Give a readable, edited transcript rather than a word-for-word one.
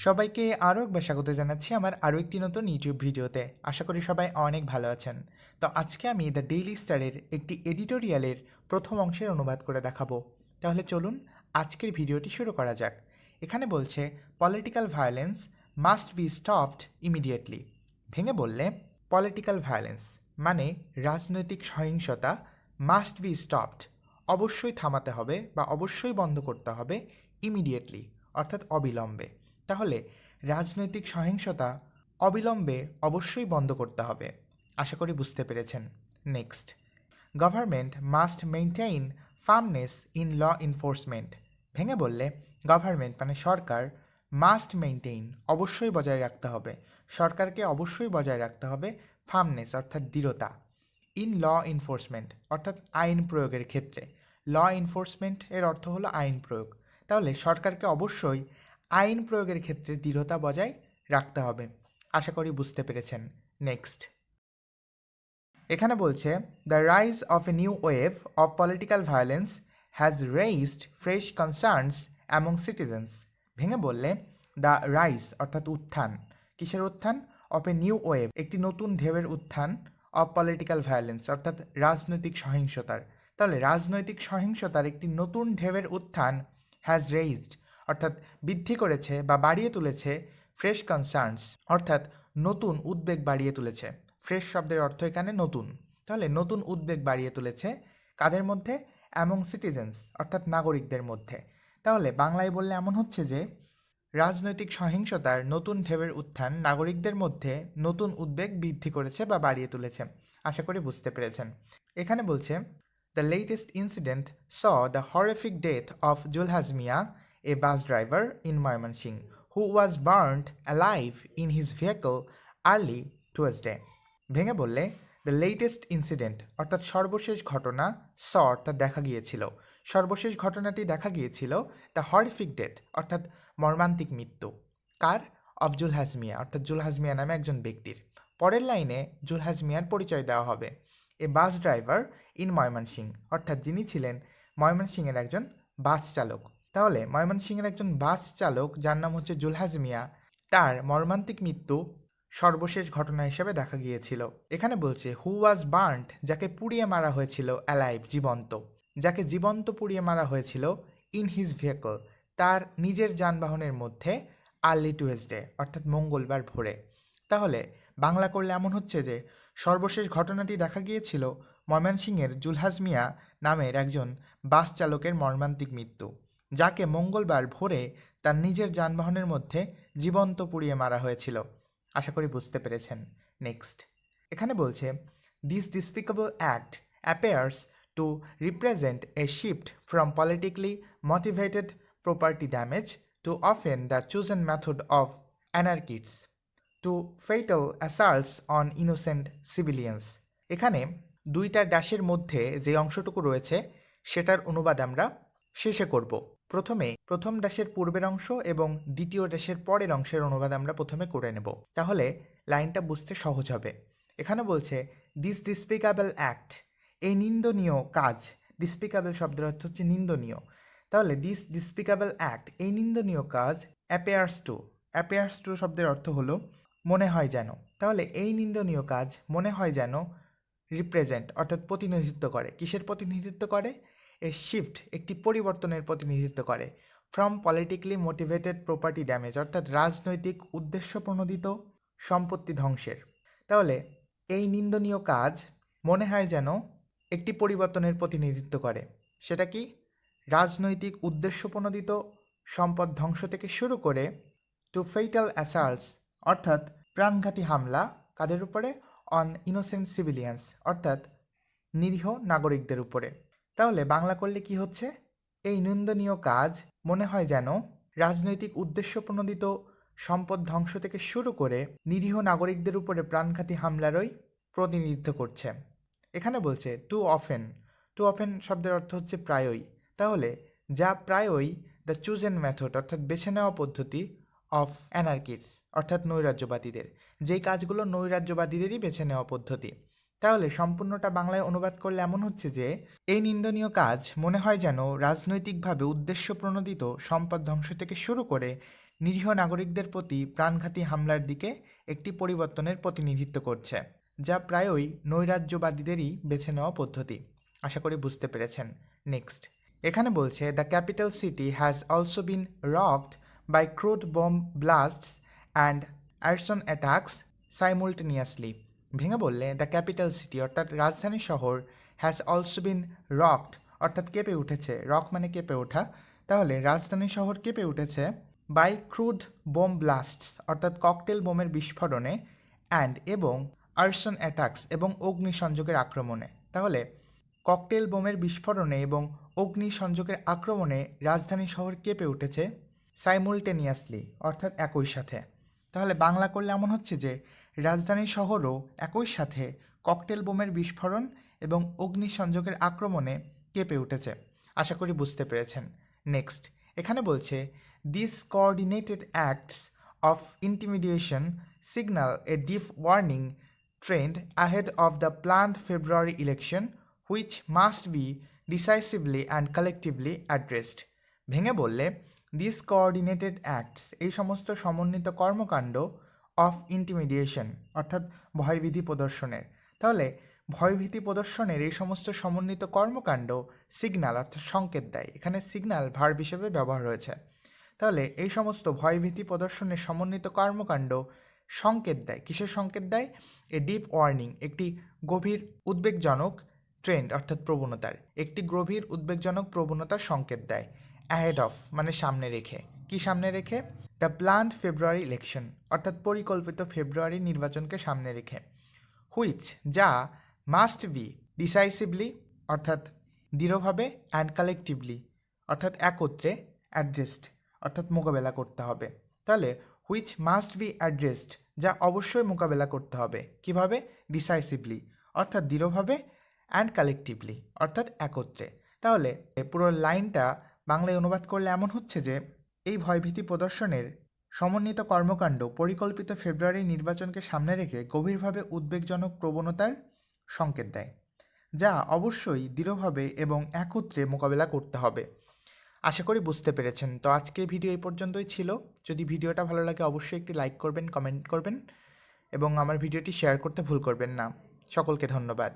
সবাইকে আরও একবার স্বাগত জানাচ্ছি আমার আরও একটি নতুন ইউটিউব ভিডিওতে। আশা করি সবাই অনেক ভালো আছেন। তো আজকে আমি দ্য ডেইলি স্টারের একটি এডিটোরিয়ালের প্রথম অংশের অনুবাদ করে দেখাবো। তাহলে চলুন আজকের ভিডিওটি শুরু করা যাক। এখানে বলছে political violence must be stopped immediately. ভেঙে বললে পলিটিক্যাল ভায়োলেন্স মানে রাজনৈতিক সহিংসতা মাস্ট বি স্টপড অবশ্যই থামাতে হবে বা অবশ্যই বন্ধ করতে হবে ইমিডিয়েটলি অর্থাৎ অবিলম্বে। তাহলে রাজনৈতিক সহিংসতা অবিলম্বে অবশ্যই বন্ধ করতে হবে। আশা করি বুঝতে পেরেছেন। Next, government must maintain firmness in law enforcement. ভেঙে বললে গভর্নমেন্ট মানে সরকার মাস্ট মেইনটেইন অবশ্যই বজায় রাখতে হবে, সরকারকে অবশ্যই বজায় রাখতে হবে ফার্মনেস অর্থাৎ দৃঢ়তা, ইন ল এনফোর্সমেন্ট অর্থাৎ আইন প্রয়োগের ক্ষেত্রে। ল এনফোর্সমেন্ট এর অর্থ হলো আইন প্রয়োগ। তাহলে সরকারকে অবশ্যই আইন প্রয়োগের ক্ষেত্রে দৃঢ়তা বজায় রাখতে হবে। আশা করি বুঝতে পেরেছেন। নেক্সট, এখানে বলছে the rise of a new wave of political violence has raised fresh concerns among citizens. ভেঙে বললে দ্য রাইজ অর্থাৎ উত্থান, কিসের উত্থান? অফ এ নিউ ওয়েভ একটি নতুন ঢেউয়ের উত্থান, অফ পলিটিক্যাল ভায়োলেন্স অর্থাৎ রাজনৈতিক সহিংসতার। তাহলে রাজনৈতিক সহিংসতার একটি নতুন ঢেউয়ের উত্থান হ্যাজ রেইজড অর্থাৎ বৃদ্ধি করেছে বা বাড়িয়ে তুলেছে ফ্রেশ কনসার্নস অর্থাৎ নতুন উদ্বেগ বাড়িয়ে তুলেছে। ফ্রেশ শব্দের অর্থ এখানে নতুন। তাহলে নতুন উদ্বেগ বাড়িয়ে তুলেছে কাদের মধ্যে? অ্যামং সিটিজেন্স অর্থাৎ নাগরিকদের মধ্যে। তাহলে বাংলায় বললে এমন হচ্ছে যে রাজনৈতিক সহিংসতার নতুন ঢেউয়ের উত্থান নাগরিকদের মধ্যে নতুন উদ্বেগ বৃদ্ধি করেছে বা বাড়িয়ে তুলেছে। আশা করি বুঝতে পেরেছেন। এখানে বলছে the latest incident saw the horrific death of Zulhaz Mia, a bus driver in Mymensingh, who was burned alive in his vehicle early Tuesday. ভেঙে বললে দ্য লেটেস্ট ইনসিডেন্ট অর্থাৎ সর্বশেষ ঘটনা, স অর্থাৎ দেখা গিয়েছিল, সর্বশেষ ঘটনাটি দেখা গিয়েছিল দ্য হরিফিক ডেথ অর্থাৎ মর্মান্তিক মৃত্যু। কার? অফ জুলহাজ মিয়া অর্থাৎ জুলহাজ মিয়া নামে একজন ব্যক্তির। পরের লাইনে জুলহাজ মিয়ার পরিচয় দেওয়া হবে। এ বাস ড্রাইভার ইন ময়মনসিং অর্থাৎ যিনি ছিলেন ময়মনসিংয়ের একজন বাস চালক। তাহলে ময়মনসিংহের একজন বাস চালক যার নাম হচ্ছে জুলহাজ মিয়া, তার মর্মান্তিক মৃত্যু সর্বশেষ ঘটনা হিসেবে দেখা গিয়েছিল। এখানে বলছে হু ওয়াজ বার্নড যাকে পুড়িয়ে মারা হয়েছিল, অ্যালাইভ জীবন্ত, যাকে জীবন্ত পুড়িয়ে মারা হয়েছিল, ইন হিজ ভেহিকল তার নিজের যানবাহনের মধ্যে, আর্লি টুয়েসডে অর্থাৎ মঙ্গলবার ভোরে। তাহলে বাংলা করলে এমন হচ্ছে যে সর্বশেষ ঘটনাটি দেখা গিয়েছিল ময়মনসিংহের জুলহাজ মিয়া নামের একজন বাস চালকের মর্মান্তিক মৃত্যু, যাকে মঙ্গলবার ভোরে তার নিজের যানবাহনের মধ্যে জীবন্ত পুড়িয়ে মারা হয়েছিল। আশা করি বুঝতে পেরেছেন। নেক্সট, এখানে বলছে this despicable act appears to represent a shift from politically motivated property damage to often the chosen method of anarchists to fatal assaults on innocent civilians. এখানে দুইটা ড্যাশের মধ্যে যে অংশটুকু রয়েছে সেটার অনুবাদ আমরা শেষে করব। প্রথমে প্রথম ড্যাশের পূর্বের অংশ এবং দ্বিতীয় ড্যাশের পরের অংশের অনুবাদ আমরা প্রথমে করে নেব, তাহলে লাইনটা বুঝতে সহজ হবে। এখানে বলছে দিস ডিসপিকাবল অ্যাক্ট, এই নিন্দনীয় কাজ, ডিসপিকাবল শব্দের অর্থ হচ্ছে নিন্দনীয়। তাহলে দিস ডিসপিকাবল অ্যাক্ট এই নিন্দনীয় কাজ, অ্যাপেয়ার্স টু শব্দের অর্থ হলো মনে হয় যেন। তাহলে এই নিন্দনীয় কাজ মনে হয় যেন রিপ্রেজেন্ট অর্থাৎ প্রতিনিধিত্ব করে। কিসের প্রতিনিধিত্ব করে? এ শিফট একটি পরিবর্তনের প্রতিনিধিত্ব করে, from politically motivated property damage অর্থাৎ রাজনৈতিক উদ্দেশ্যপ্রণোদিত সম্পত্তি ধ্বংসের। তাহলে এই নিন্দনীয় কাজ মনে হয় যেন একটি পরিবর্তনের প্রতিনিধিত্ব করে। সেটা কি? রাজনৈতিক উদ্দেশ্যপ্রণোদিত সম্পদ ধ্বংস থেকে শুরু করে টু ফেটাল অ্যাসাল্টস অর্থাৎ প্রাণঘাতী হামলা, কাদের উপরে? অন ইনোসেন্ট সিভিলিয়ান্স অর্থাৎ নিরীহ নাগরিকদের উপরে। তাহলে বাংলা করলে কি হচ্ছে? এই নিন্দনীয় কাজ মনে হয় যেন রাজনৈতিক উদ্দেশ্যপ্রণোদিত সম্পদ ধ্বংস থেকে শুরু করে নিরীহ নাগরিকদের উপরে প্রাণঘাতী হামলারই প্রতিনিধিত্ব করছে। এখানে বলছে টু অফেন শব্দের অর্থ হচ্ছে প্রায়ই। তাহলে যা প্রায়ই দ্য চুজেন মেথড অর্থাৎ বেছে নেওয়া পদ্ধতি অফ অ্যানার্কিডস অর্থাৎ নৈরাজ্যবাদীদের, যেই কাজগুলো নৈরাজ্যবাদীদেরই বেছে নেওয়া পদ্ধতি। তাহলে সম্পূর্ণটা বাংলায় অনুবাদ করলে এমন হচ্ছে যে এই নিন্দনীয় কাজ মনে হয় যেন রাজনৈতিকভাবে উদ্দেশ্যপ্রণোদিত সম্পদ ধ্বংস থেকে শুরু করে নিরীহ নাগরিকদের প্রতি প্রাণঘাতী হামলার দিকে একটি পরিবর্তনের প্রতিনিধিত্ব করছে, যা প্রায়ই নৈরাজ্যবাদীদেরই বেছে নেওয়া পদ্ধতি। আশা করি বুঝতে পেরেছেন। নেক্সট, এখানে বলছে the capital city has also been rocked by crude bomb blasts and arson attacks simultaneously. ভেঙে বললে দ্য ক্যাপিটাল সিটি অর্থাৎ রাজধানী শহর হ্যাজ অলসো বিন রকড অর্থাৎ কেঁপে উঠেছে, রক মানে কেঁপে ওঠা, তাহলে রাজধানী শহর কেঁপে উঠেছে বাই ক্রুড বোম ব্লাস্টস অর্থাৎ ককটেল বোমের বিস্ফোরণে অ্যান্ড এবং আর্সন অ্যাটাকস এবং অগ্নিসংযোগের আক্রমণে। তাহলে ককটেল বোমের বিস্ফোরণে এবং অগ্নিসংযোগের আক্রমণে রাজধানী শহর কেঁপে উঠেছে সাইমুলটেনিয়াসলি অর্থাৎ একই সাথে। তাহলে বাংলা করলে এমন হচ্ছে যে রাজধানী শহরও একই সাথে ককটেল বোমের বিস্ফোরণ এবং অগ্নিসংযোগের আক্রমণে কেঁপে উঠেছে। আশা করি বুঝতে পেরেছেন। নেক্সট, এখানে বলছে this coordinated acts of intimidation signal a deep warning trend ahead of the planned February election which must be decisively and collectively addressed. ভেঙে বললে দিস কোঅর্ডিনেটেড অ্যাক্টস এই সমস্ত সমন্বিত কর্মকাণ্ড অফ ইন্টিমিডিয়েশন অর্থাৎ ভয়ভীতি প্রদর্শনের। তাহলে ভয়ভীতি প্রদর্শনের এই সমস্ত সমন্বিত কর্মকাণ্ড সিগন্যাল অর্থাৎ সংকেত দেয়। এখানে সিগন্যাল ভার্ব হিসেবে ব্যবহার হয়েছে। তাহলে এই সমস্ত ভয়ভীতি প্রদর্শনের সমন্বিত কর্মকাণ্ড সংকেত দেয়। কিসের সংকেত দেয়? এ ডিপ ওয়ার্নিং একটি গভীর উদ্বেগজনক ট্রেন্ড অর্থাৎ প্রবণতার, একটি গভীর উদ্বেগজনক প্রবণতার সংকেত দেয়। অ্যাহেড অফ মানে সামনে রেখে। কি সামনে রেখে? দ্য প্ল্যান্ড ফেব্রুয়ারি ইলেকশন অর্থাৎ পরিকল্পিত ফেব্রুয়ারি নির্বাচনকে সামনে রেখে। হুইচ যা মাস্ট বি ডিসাইসিভলি অর্থাৎ দৃঢ়ভাবে অ্যান্ড কালেকটিভলি অর্থাৎ একত্রে অ্যাড্রেসড অর্থাৎ মোকাবেলা করতে হবে। তাহলে হুইচ মাস্ট বি অ্যাড্রেসড যা অবশ্যই মোকাবেলা করতে হবে। কিভাবে? ডিসাইসিভলি অর্থাৎ দৃঢ়ভাবে অ্যান্ড কালেকটিভলি অর্থাৎ একত্রে। তাহলে পুরো লাইনটা বাংলায় অনুবাদ করলে এমন হচ্ছে যে এই ভয়ভীতি প্রদর্শনের সমন্বিত কর্মকাণ্ড পরিকল্পিত ফেব্রুয়ারি নির্বাচনকে সামনে রেখে গভীরভাবে উদ্বেগজনক প্রবণতার সংকেত দেয়, যা অবশ্যই দৃঢ়ভাবে এবং একত্রে মোকাবেলা করতে হবে। আশা করি বুঝতে পেরেছেন। তো আজকের ভিডিও এই পর্যন্তই ছিল। যদি ভিডিওটা ভালো লাগে অবশ্যই একটি লাইক করবেন, কমেন্ট করবেন এবং আমার ভিডিওটি শেয়ার করতে ভুল করবেন না। সকলকে ধন্যবাদ।